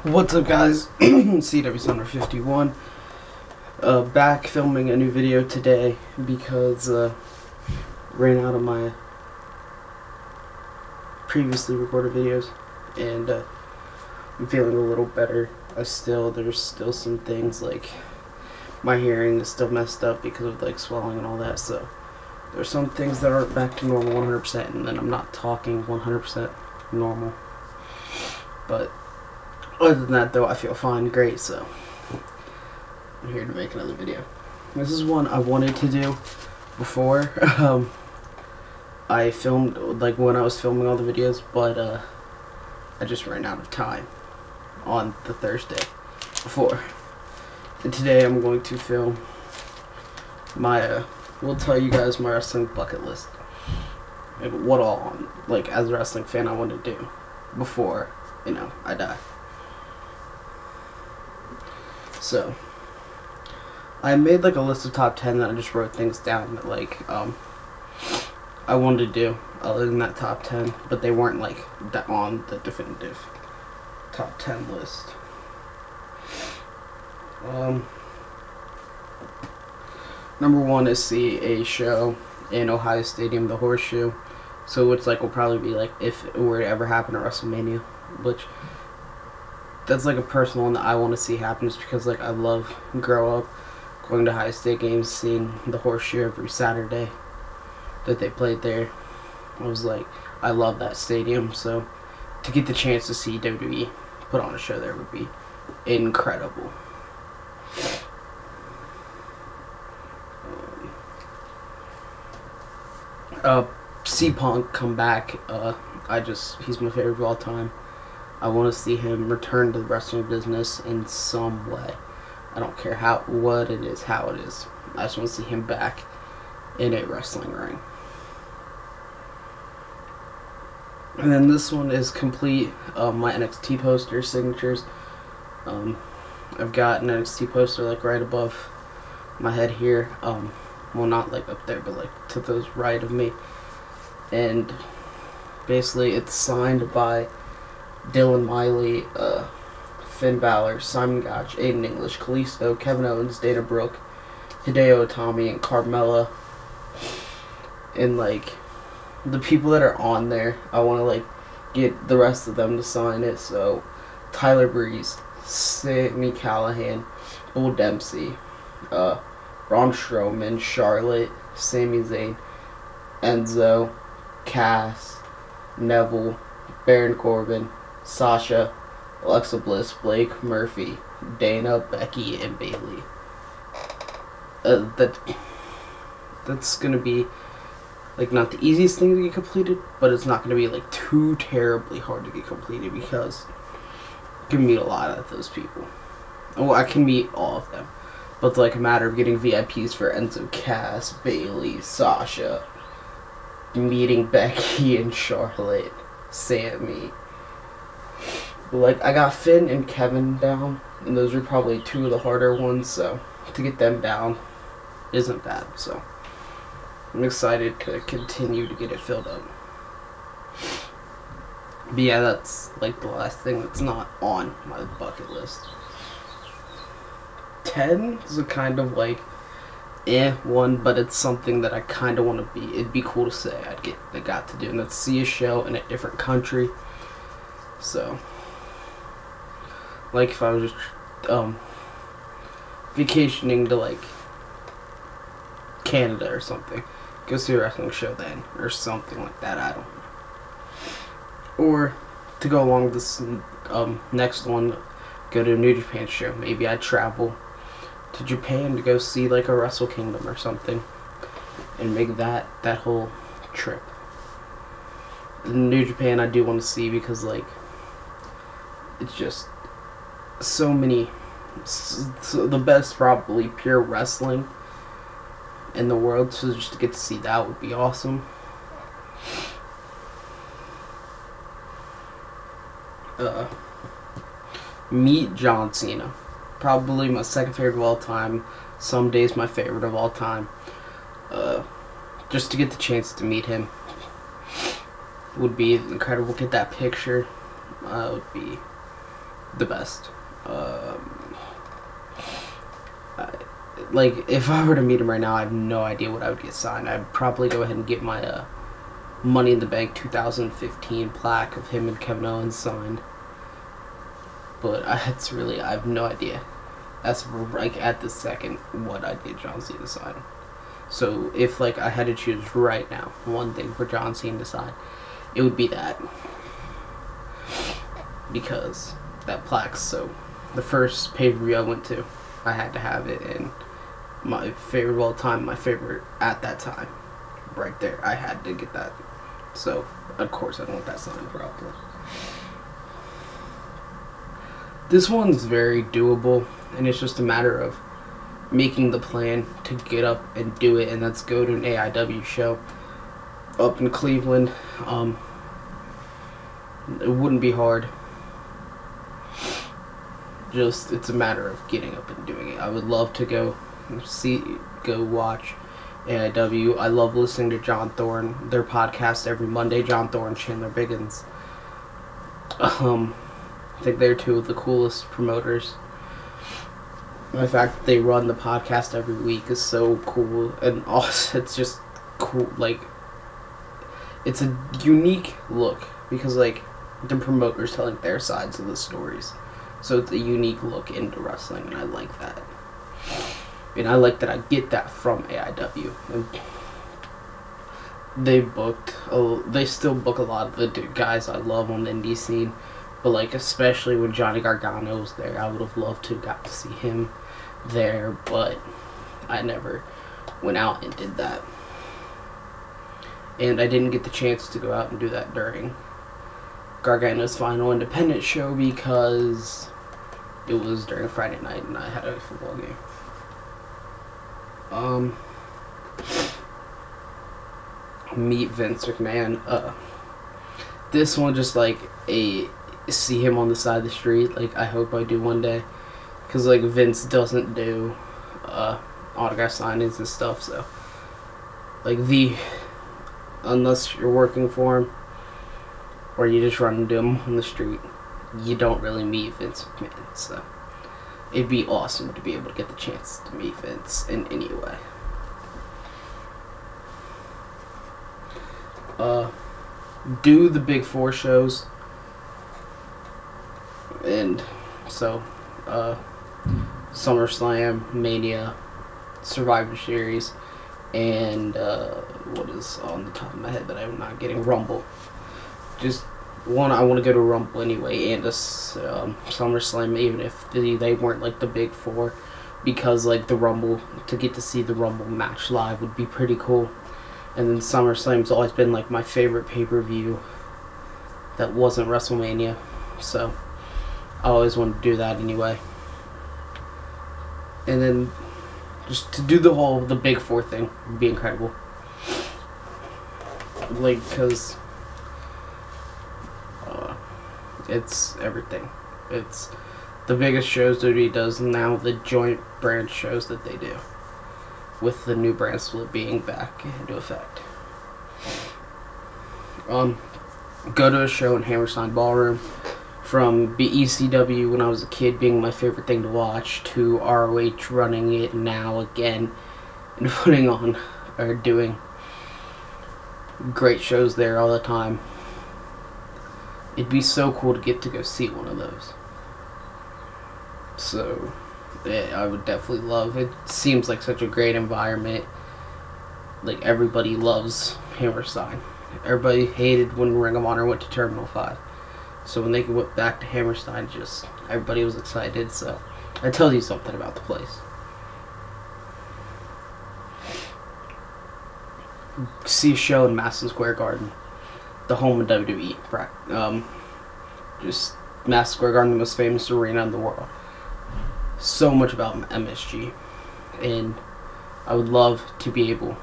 What's up, guys? CW Summer 51. Back filming a new video today because ran out of my previously recorded videos, and I'm feeling a little better. There's still some things like my hearing is still messed up because of like swelling and all that. So there's some things that aren't back to normal 100%, and then I'm not talking 100% normal. But other than that, though, I feel fine, great, so I'm here to make another video. This is one I wanted to do before. I filmed, like, when I was filming all the videos, but I just ran out of time on the Thursday before. And today I'm going to film my, we'll tell you guys my wrestling bucket list. And what all, like, as a wrestling fan I want to do before, you know, I die. So, I made like a list of top 10 that I just wrote things down that like, I wanted to do other than that top 10, but they weren't like that on the definitive top 10 list. Number one is see a show in Ohio Stadium, the Horseshoe. So it's like will probably be like if it were to ever happen at WrestleMania, which that's like a personal one that I want to see happen, just because like I love grow up going to Ohio State games, seeing the Horseshoe every Saturday that they played there. I was like, I love that stadium, so to get the chance to see WWE put on a show there would be incredible. See Punk come back. He's my favorite of all time. I want to see him return to the wrestling business in some way. I don't care what it is, how it is. I just want to see him back in a wrestling ring. And then this one is complete. My NXT poster signatures. I've got an NXT poster like right above my head here. Well, not like up there, but like to those right of me. And basically, it's signed by Dylan Miley, Finn Balor, Simon Gotch, Aiden English, Kalisto, Kevin Owens, Dana Brooke, Hideo Itami, and Carmella. And like the people that are on there, I want to like get the rest of them to sign it. So Tyler Breeze, Sami Callihan, Bull Dempsey, Braun Strowman, Charlotte, Sami Zayn, Enzo, Cass, Neville, Baron Corbin, Sasha, Alexa Bliss, Blake Murphy, Dana, Becky, and Bayley. That's gonna be like not the easiest thing to get completed, but it's not gonna be like too terribly hard to get completed because I can meet a lot of those people. Well, I can meet all of them, but it's like a matter of getting VIPs for Enzo, Cass, Bayley, Sasha, meeting Becky and Charlotte, Sammy. Like, I got Finn and Kevin down, and those are probably two of the harder ones, so to get them down isn't bad, so I'm excited to continue to get it filled up. But yeah, that's like the last thing that's not on my bucket list. 10 is a kind of like one, but it's something that I kind of want to be. It'd be cool to say I got to do, and that's see a show in a different country. So like if I was just vacationing to like Canada or something, go see a wrestling show then, or something like that, I don't know. Or to go along with this next one, go to a New Japan show. Maybe I travel to Japan to go see like a Wrestle Kingdom or something, and make that whole trip. New Japan I do want to see because like it's just so many, the best probably pure wrestling in the world, so just to get to see that would be awesome. Meet John Cena, probably my second favorite of all time, some days my favorite of all time. Just to get the chance to meet him would be incredible. Get that picture would be the best. Like, if I were to meet him right now, I have no idea what I would get signed. I'd probably go ahead and get my Money in the Bank 2015 plaque of him and Kevin Owens signed. But I have no idea. That's like at this second what I'd get John Cena to sign. So if like I had to choose right now one thing for John Cena to sign, it would be that. Because that plaque's so... The first pay-per-view I went to, I had to have it, and my favorite of all time, my favorite at that time, right there, I had to get that. So, of course, I want that signed probably. This one's very doable, and it's just a matter of making the plan to get up and do it, and that's go to an AIW show up in Cleveland. It wouldn't be hard. Just, it's a matter of getting up and doing it. I would love to go watch AIW. I love listening to John Thorne, their podcast every Monday. John Thorne, Chandler Biggins. I think they're two of the coolest promoters. The fact that they run the podcast every week is so cool, and also it's just cool. Like, it's a unique look because like the promoters telling their sides of the stories. So it's a unique look into wrestling, and I like that. And I like that I get that from AIW. And they still book a lot of the guys I love on the indie scene. But like, especially when Johnny Gargano was there, I would have loved to have got to see him there. But I never went out and did that. And I didn't get the chance to go out and do that during Gargano's final independent show because it was during a Friday night and I had a football game. Meet Vince McMahon. This one just like see him on the side of the street. Like, I hope I do one day, because like Vince doesn't do autograph signings and stuff. So like unless you're working for him, or you just run into him on the street, you don't really meet Vince McMahon. So it'd be awesome to be able to get the chance to meet Vince in any way. Do the big four shows. And so, SummerSlam, Mania, Survivor Series, and what is on the top of my head that I'm not getting? Rumble. Just one, I want to go to Rumble anyway, and a SummerSlam, even if they weren't like the big four, because like the Rumble, to get to see the Rumble match live would be pretty cool. And then SummerSlam's always been like my favorite pay-per-view that wasn't WrestleMania, so I always wanted to do that anyway. And then just to do the big four thing would be incredible. Like, because it's everything. It's the biggest shows that he does now, the joint brand shows that they do, with the new brand split being back into effect. Go to a show in Hammerstein Ballroom, from ECW when I was a kid being my favorite thing to watch, to ROH running it now again, and putting on, or doing great shows there all the time. It'd be so cool to get to go see one of those. So yeah, I would definitely love it. Seems like such a great environment. Like, everybody loves Hammerstein. Everybody hated when Ring of Honor went to Terminal 5. So when they went back to Hammerstein, just everybody was excited. So that tells you something about the place. Seashell in Madison Square Garden, the home of WWE. Just Madison Square Garden, the most famous arena in the world. So much about MSG, and I would love to be able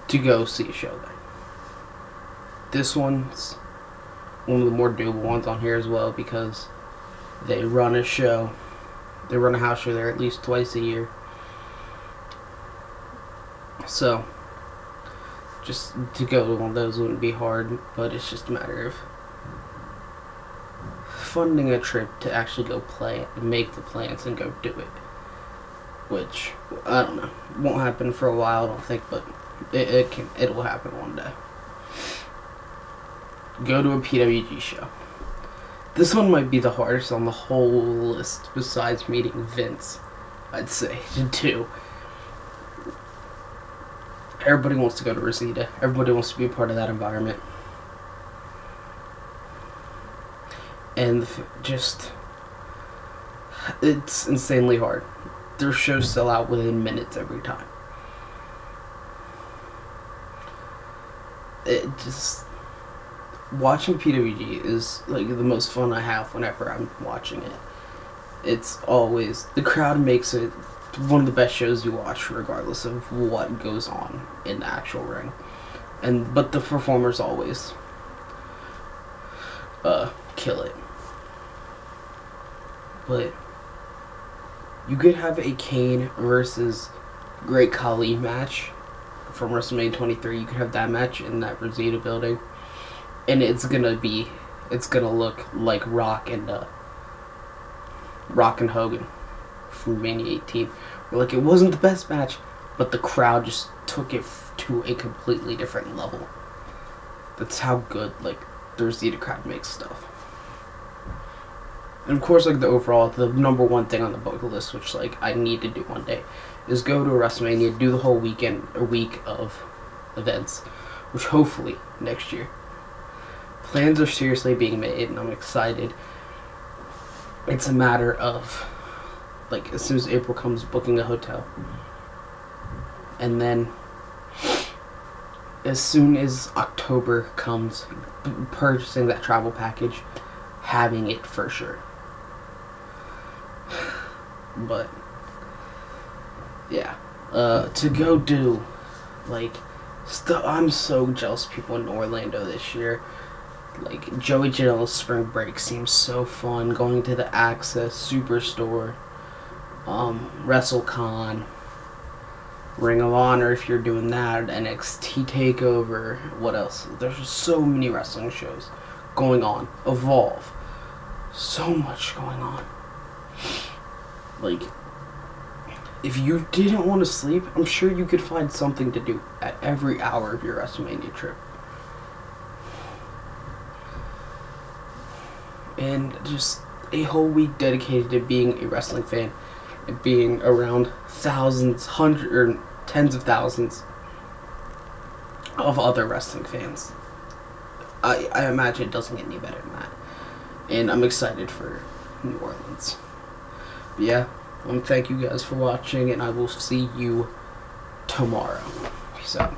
to go see a show there. This one's one of the more doable ones on here as well, because they run a house show there at least twice a year. So just to go to one of those wouldn't be hard, but it's just a matter of funding a trip to actually go play and make the plans and go do it. Which, I don't know, won't happen for a while, I don't think, but it will happen one day. Go to a PWG show. This one might be the hardest on the whole list, besides meeting Vince, I'd say, to do. Everybody wants to go to Rosita. Everybody wants to be a part of that environment. And just, it's insanely hard. Their shows sell out within minutes every time. It just, watching PWG is like the most fun I have whenever I'm watching it. It's always, the crowd makes it one of the best shows you watch regardless of what goes on in the actual ring. But the performers always kill it. But you could have a Kane versus Great Khali match from WrestleMania 23. You could have that match in that Rosita building, and it's gonna look like Rock and Hogan from Mania 18. Like, it wasn't the best match, but the crowd just took it to a completely different level. That's how good, like, the Rosita crowd makes stuff. And of course, like, the number one thing on the bucket list, which, like, I need to do one day, is go to a WrestleMania, do the whole week of events, which hopefully next year. Plans are seriously being made, and I'm excited. It's a matter of, like, as soon as April comes, booking a hotel. And then, as soon as October comes, purchasing that travel package, having it for sure. But, yeah. To go do, like, I'm so jealous of people in Orlando this year. Like, Joey Janela's spring break seems so fun. Going to the Access Superstore, WrestleCon, Ring of Honor if you're doing that, NXT TakeOver, what else? There's just so many wrestling shows going on. Evolve. So much going on. Like, if you didn't want to sleep, I'm sure you could find something to do at every hour of your WrestleMania trip. And just a whole week dedicated to being a wrestling fan and being around thousands, hundreds, or tens of thousands of other wrestling fans. I imagine it doesn't get any better than that. And I'm excited for New Orleans. But yeah, thank you guys for watching, and I will see you tomorrow. Peace out.